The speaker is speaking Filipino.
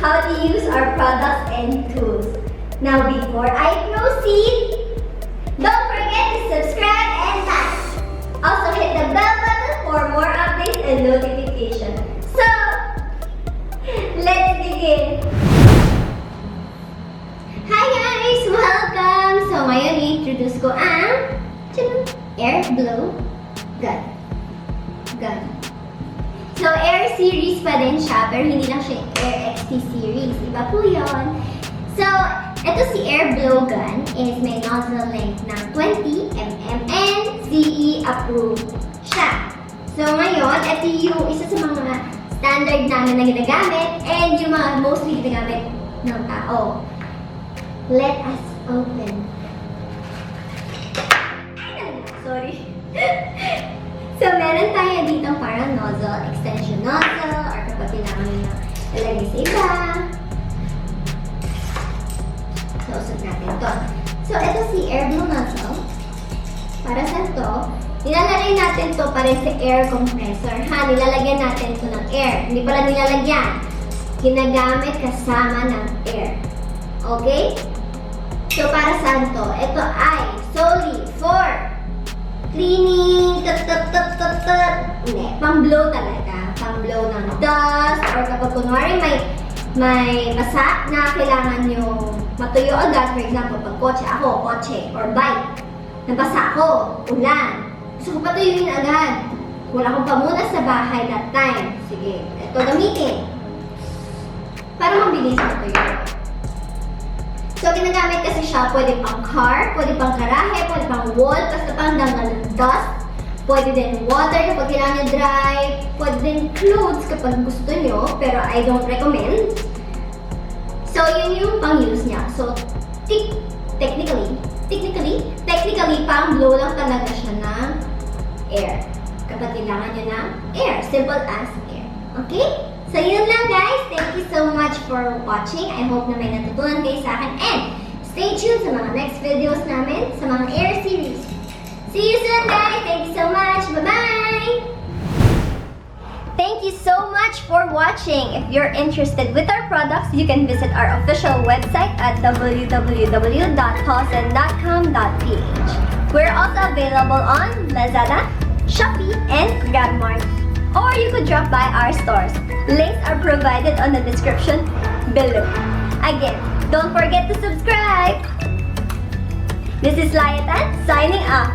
how to use our products and tools. Now, before I proceed, don't forget to subscribe and like. Also, hit the bell button for more updates and notifications. So, let's begin. Hi guys! Welcome! So, ngayon i-introduce ko ang air blow gun. So, air series pa din siya, pero hindi lang siya air XT series. Iba po yun. So, ito si air blow gun is may nozzle length ng 20 mm and CE approved siya. So, ngayon, ito yung isa sa mga standard namin na ginagamit and yung mga mostly ginagamit ng tao. Let us open. Sorry. So, meron tayo dito parang nozzle, extension nozzle, or kapag kailangan nyo na ilagay sa iba. So, usap natin to. So, ito si air blow nozzle. Para sa to, nilalagay natin to para sa air compressor. Ha, nilalagyan natin to ng air. Hindi pala nilalagyan. Ginagamit kasama ng air. Okay? So, para saan to? Ito ay solely for cleaning, hindi, pang-blow talaga. Pang-blow ng dust, or kapag kunwari may basa na kailangan nyo matuyo agad. For example, pag kotse, or bike, nabasa ako, ulan. Gusto ko patuyuin agad. Wala akong pamunas sa bahay that time. Sige, ito gamitin. Para mabilis matuyo. So, ginagamit kasi siya, pwede pang car, pwede pang garahe, pwede pang wall, basta pang danggal ng dust. Pwede din water kapag kailangan nyo dry, pwede din clothes kapag gusto nyo, pero I don't recommend. So, yun yung pang-use niya. So, technically, pang blow lang talaga siya ng air. Kapag kailangan nyo ng air. Simple as air. Okay? So, yun lang guys. Thank you so much for watching. I hope na may natutunan kayo sa akin. And stay tuned sa mga next videos namin sa mga air series. See you soon guys. Thank you so much. Bye-bye! Thank you so much for watching. If you're interested with our products, you can visit our official website at www.tolsen.com.ph. We're also available on Lazada, Shopee, and GRABMART. Or you could drop by our stores. Links are provided on the description below. Again, don't forget to subscribe! This is Layatan signing off.